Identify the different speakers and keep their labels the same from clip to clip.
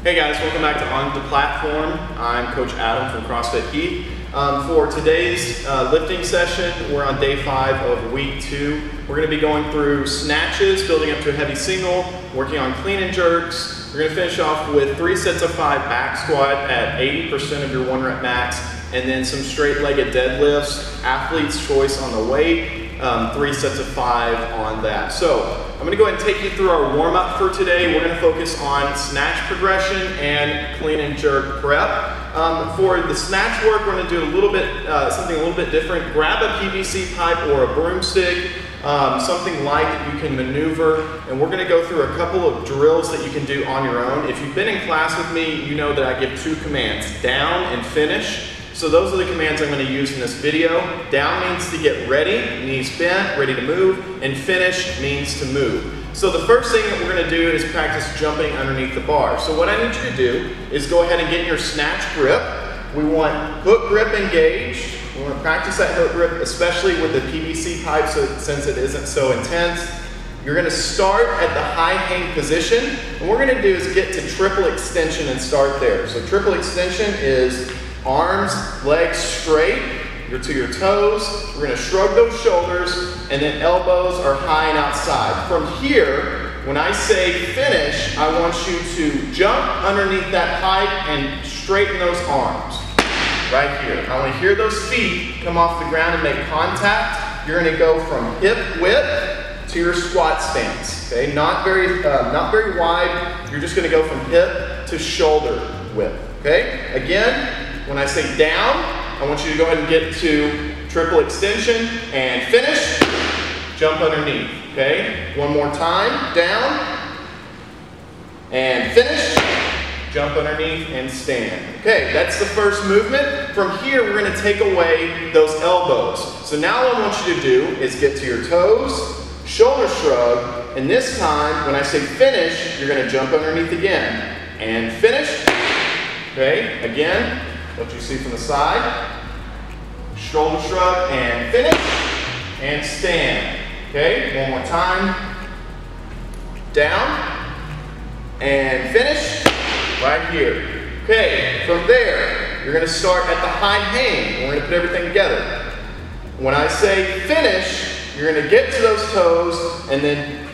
Speaker 1: Hey guys, welcome back to On the Platform. I'm Coach Adam from CrossFit Heat. For today's lifting session, we're on day 5 of week 2. We're going to be going through snatches, building up to a heavy single, working on clean and jerks. We're going to finish off with 3 sets of 5 back squat at 80% of your 1 rep max, and then some straight-legged deadlifts, athlete's choice on the weight, 3 sets of 5 on that. So I'm going to go ahead and take you through our warm-up for today. We're going to focus on snatch progression and clean and jerk prep. For the snatch work, we're going to do a little bit something a little bit different. Grab a PVC pipe or a broomstick, something light that you can maneuver, and we're going to go through a couple of drills that you can do on your own. If you've been in class with me, you know that I give 2 commands, down and finish. So those are the commands I'm going to use in this video. Down means to get ready, knees bent, ready to move, and finish means to move. So the first thing that we're going to do is practice jumping underneath the bar. So what I need you to do is go ahead and get in your snatch grip. We want hook grip engaged. We want to practice that hook grip, especially with the PVC pipe, since it isn't so intense. You're going to start at the high hang position, and what we're going to do is get to triple extension and start there. So triple extension is arms, legs straight, you're to your toes. We're going to shrug those shoulders, and then elbows are high and outside. From here, when I say finish, I want you to jump underneath that pipe and straighten those arms. Right here. I want to hear those feet come off the ground and make contact. You're going to go from hip width to your squat stance. Okay, not very wide. You're just going to go from hip to shoulder width. Okay, again. When I say down, I want you to go ahead and get to triple extension and finish, jump underneath, okay? One more time, down, and finish, jump underneath and stand. Okay, that's the first movement. From here, we're gonna take away those elbows. So now what I want you to do is get to your toes, shoulder shrug, and this time, when I say finish, you're gonna jump underneath again, and finish, okay? Again. What you see from the side, shoulder shrug and finish, and stand. Okay, one more time. Down, and finish, right here. Okay, from there, you're gonna start at the high hang. We're gonna put everything together. When I say finish, you're gonna get to those toes and then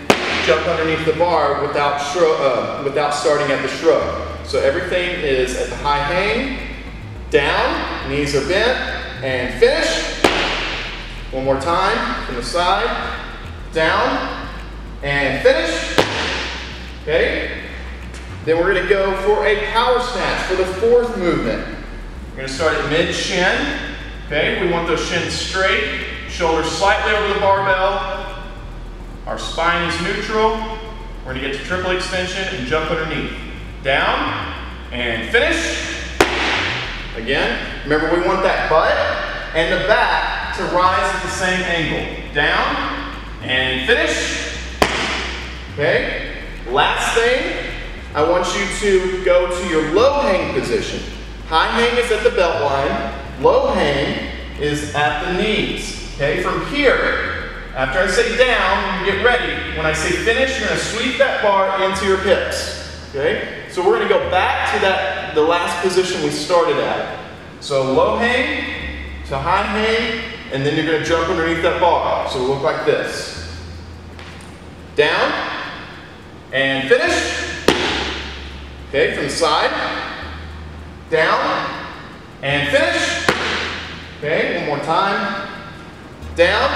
Speaker 1: jump underneath the bar without starting at the shrug. So everything is at the high hang, down, knees are bent, and finish. One more time, from the side, down, and finish. Okay? Then we're gonna go for a power snatch for the 4th movement. We're gonna start at mid-shin. Okay, we want those shins straight, shoulders slightly over the barbell. Our spine is neutral. We're gonna get to triple extension and jump underneath. Down, and finish. Again, remember we want that butt and the back to rise at the same angle. Down and finish. Okay, last thing, I want you to go to your low hang position. High hang is at the belt line, low hang is at the knees. Okay, from here, after I say down, you get ready. When I say finish, you're going to sweep that bar into your hips. Okay, so we're going to go back to the last position we started at. So low hang to high hang, and then you're going to jump underneath that bar. So it'll look like this. Down, and finish. Okay, from the side. Down, and finish. Okay, one more time. Down,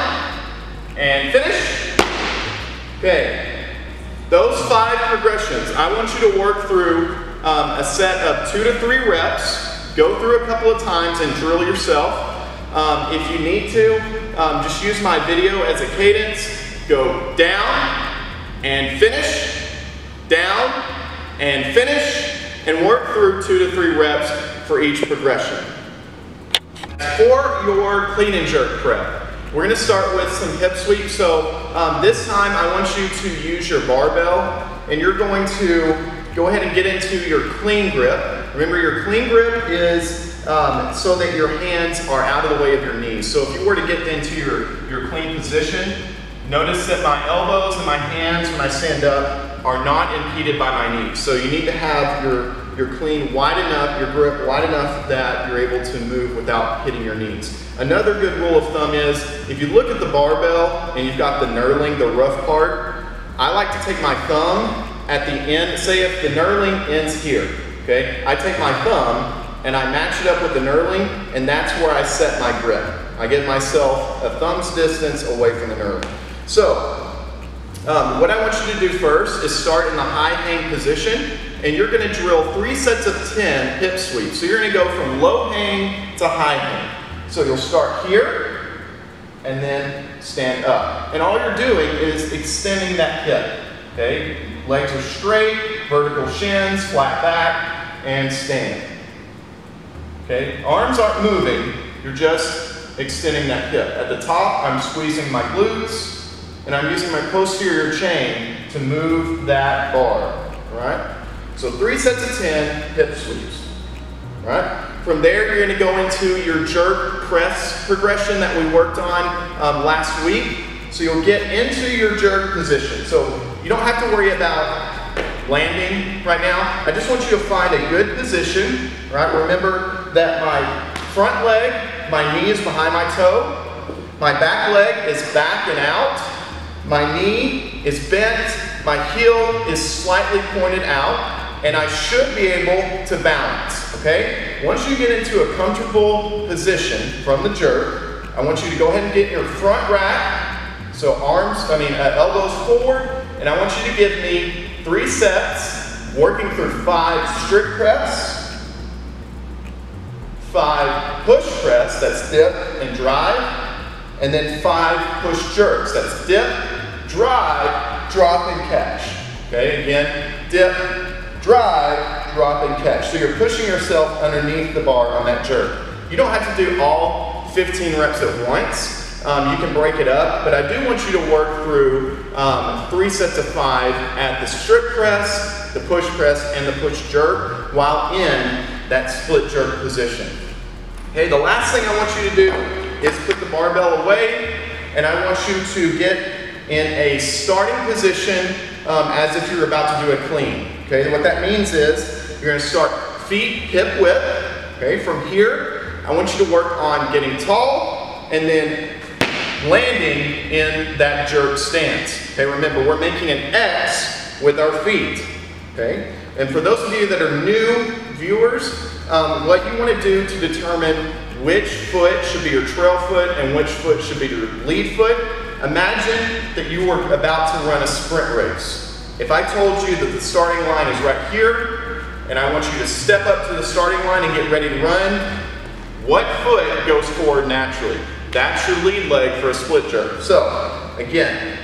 Speaker 1: and finish. Okay. Those 5 progressions, I want you to work through a set of 2 to 3 reps, go through a couple of times and drill yourself. If you need to, just use my video as a cadence. Go down and finish, down and finish, and work through 2 to 3 reps for each progression. For your clean and jerk prep, we're going to start with some hip sweeps. So this time I want you to use your barbell, and you're going to go ahead and get into your clean grip. Remember, your clean grip is so that your hands are out of the way of your knees. So if you were to get into your clean position, notice that my elbows and my hands when I stand up are not impeded by my knees. So you need to have your clean wide enough, your grip wide enough that you're able to move without hitting your knees. Another good rule of thumb is, if you look at the barbell and you've got the knurling, the rough part, I like to take my thumb at the end. Say if the knurling ends here, okay? I take my thumb and I match it up with the knurling, and that's where I set my grip. I get myself a thumb's distance away from the knurling. So, what I want you to do first is start in the high hang position, and you're gonna drill 3 sets of 10 hip sweeps. So you're gonna go from low hang to high hang. So you'll start here, and then stand up. And all you're doing is extending that hip, okay? Legs are straight, vertical shins, flat back, and stand. Okay, arms aren't moving, you're just extending that hip. At the top, I'm squeezing my glutes, and I'm using my posterior chain to move that bar, all right? So 3 sets of 10 hip sweeps, all right? From there, you're gonna go into your jerk press progression that we worked on last week. So you'll get into your jerk position. So you don't have to worry about landing right now. I just want you to find a good position, right? Remember that my front leg, my knee is behind my toe. My back leg is back and out. My knee is bent. My heel is slightly pointed out. And I should be able to balance, okay? Once you get into a comfortable position from the jerk, I want you to go ahead and get your front rack. So elbows forward. And I want you to give me 3 sets, working through 5 strict press, 5 push press, that's dip and drive, and then 5 push jerks, that's dip, drive, drop and catch. Okay, again, dip, drive, drop and catch. So you're pushing yourself underneath the bar on that jerk. You don't have to do all 15 reps at once. You can break it up, but I do want you to work through 3 sets of 5 at the strict press, the push press, and the push jerk while in that split jerk position. Okay, the last thing I want you to do is put the barbell away, and I want you to get in a starting position as if you're about to do a clean. Okay, what that means is you're going to start feet hip width. Okay, from here, I want you to work on getting tall and then landing in that jerk stance. Okay, remember, we're making an X with our feet. Okay, and for those of you that are new viewers, what you want to do to determine which foot should be your trail foot and which foot should be your lead foot, imagine that you were about to run a sprint race. If I told you that the starting line is right here, and I want you to step up to the starting line and get ready to run, what foot goes forward naturally? That's your lead leg for a split jerk. So, again,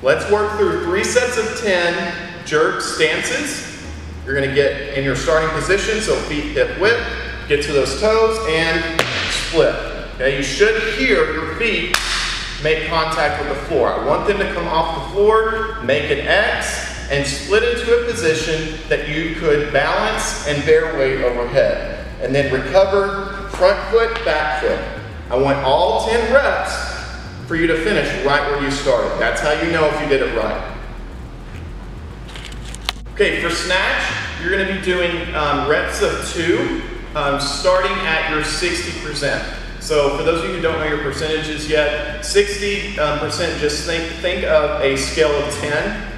Speaker 1: let's work through 3 sets of 10 jerk stances. You're gonna get in your starting position, so feet hip width, get to those toes, and split. Okay, you should hear your feet make contact with the floor. I want them to come off the floor, make an X, and split into a position that you could balance and bear weight overhead. And then recover front foot, back foot. I want all 10 reps for you to finish right where you started. That's how you know if you did it right. Okay, for snatch, you're going to be doing reps of 2, starting at your 60%. So for those of you who don't know your percentages yet, 60%, just think of a scale of 10.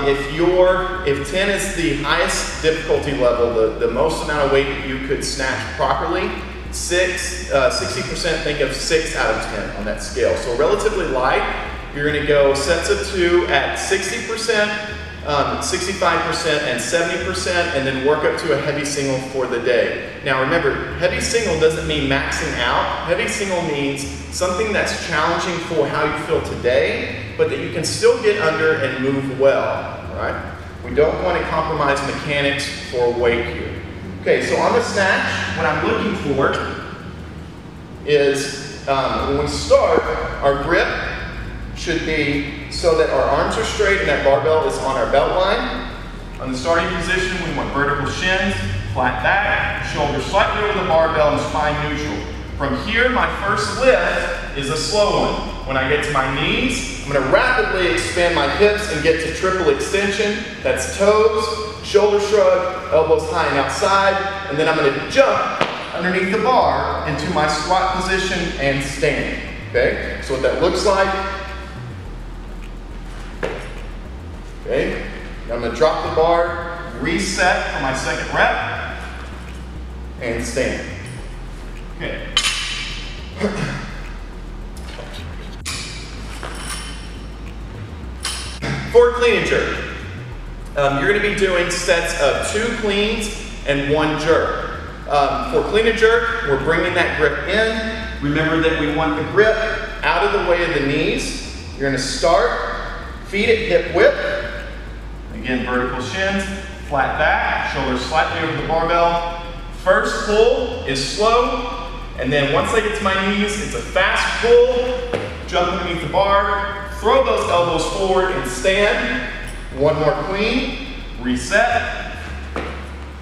Speaker 1: If 10 is the highest difficulty level, the most amount of weight that you could snatch properly, 60%, think of 6 out of 10 on that scale. So relatively light. You're going to go sets of 2 at 60%, 65%, and 70%, and then work up to a heavy single for the day. Now remember, heavy single doesn't mean maxing out. Heavy single means something that's challenging for how you feel today, but that you can still get under and move well, all right? We don't want to compromise mechanics for weight here. Okay, so on the snatch, what I'm looking for is when we start, our grip should be so that our arms are straight and that barbell is on our belt line. On the starting position, we want vertical shins, flat back, shoulders slightly over the barbell, and spine neutral. From here, my first lift is a slow one. When I get to my knees, I'm gonna rapidly expand my hips and get to triple extension. That's toes, shoulder shrug, elbows high and outside, and then I'm gonna jump underneath the bar into my squat position and stand. Okay, so what that looks like. Okay, now I'm gonna drop the bar, reset for my second rep, and stand. Okay. For clean and jerk, you're going to be doing sets of 2 cleans and 1 jerk. For clean and jerk, we're bringing that grip in. Remember that we want the grip out of the way of the knees. You're going to start, feet at hip width. Again, vertical shins, flat back, shoulders slightly over the barbell. First pull is slow, and then once I get to my knees, it's a fast pull, jump underneath the bar, throw those elbows forward and stand. 1 more clean, reset,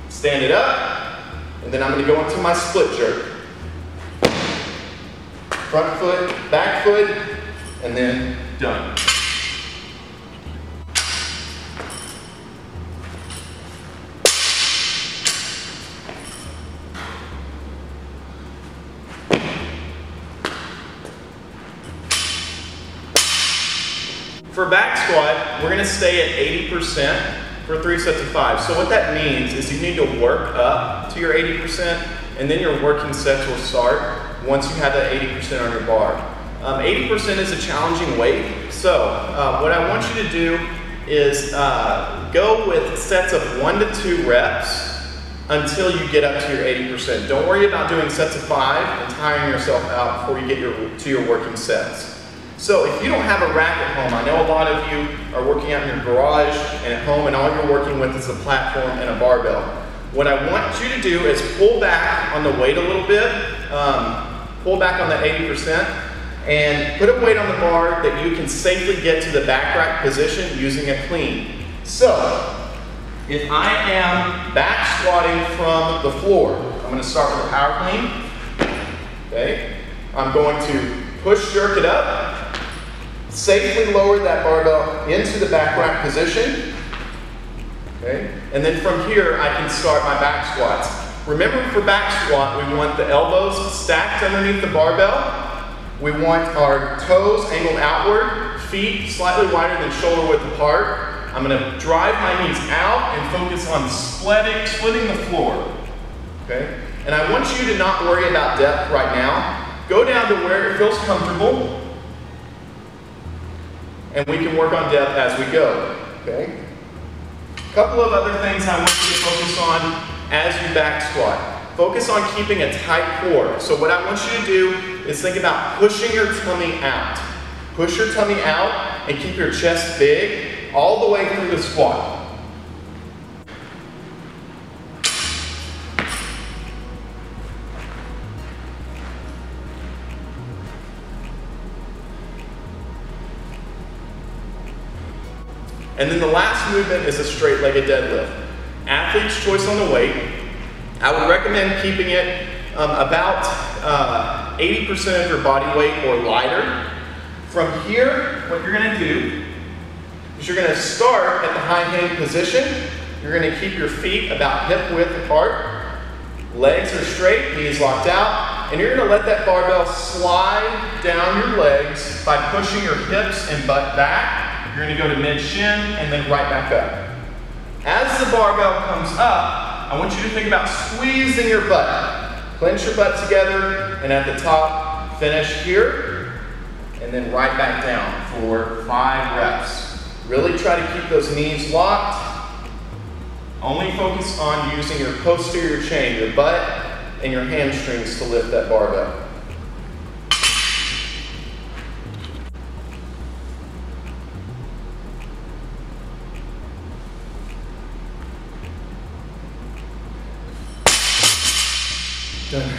Speaker 1: stand it up, and then I'm going to go into my split jerk. Front foot, back foot, and then done. For back squat, we're going to stay at 80% for 3 sets of 5. So what that means is you need to work up to your 80%, and then your working sets will start once you have that 80% on your bar. 80% is a challenging weight, so what I want you to do is go with sets of 1 to 2 reps until you get up to your 80%. Don't worry about doing sets of 5 and tiring yourself out before you get to your working sets. So if you don't have a rack at home, I know a lot of you are working out in your garage and at home and all you're working with is a platform and a barbell. What I want you to do is pull back on the weight a little bit, pull back on the 80%, and put a weight on the bar that you can safely get to the back rack position using a clean. So, if I am back squatting from the floor, I'm going to start with a power clean. Okay, I'm going to push jerk it up, safely lower that barbell into the back rack position. Okay, and then from here I can start my back squats. Remember, for back squat, we want the elbows stacked underneath the barbell. We want our toes angled outward, feet slightly wider than shoulder width apart. I'm going to drive my knees out and focus on splitting the floor. Okay, and I want you to not worry about depth right now. Go down to where it feels comfortable, and we can work on depth as we go. Okay. A couple of other things I want you to focus on as you back squat. Focus on keeping a tight core. So what I want you to do is think about pushing your tummy out. Push your tummy out and keep your chest big all the way through the squat. And then the last movement is a straight-legged deadlift. Athlete's choice on the weight. I would recommend keeping it about 80% of your body weight or lighter. From here, what you're going to do is you're going to start at the high hang position. You're going to keep your feet about hip width apart. Legs are straight, knees locked out, and you're going to let that barbell slide down your legs by pushing your hips and butt back. You're going to go to mid-shin and then right back up. As the barbell comes up, I want you to think about squeezing your butt. Clench your butt together, and at the top, finish here, and then right back down for 5 reps. Really try to keep those knees locked. Only focus on using your posterior chain, your butt and your hamstrings to lift that barbell. Done.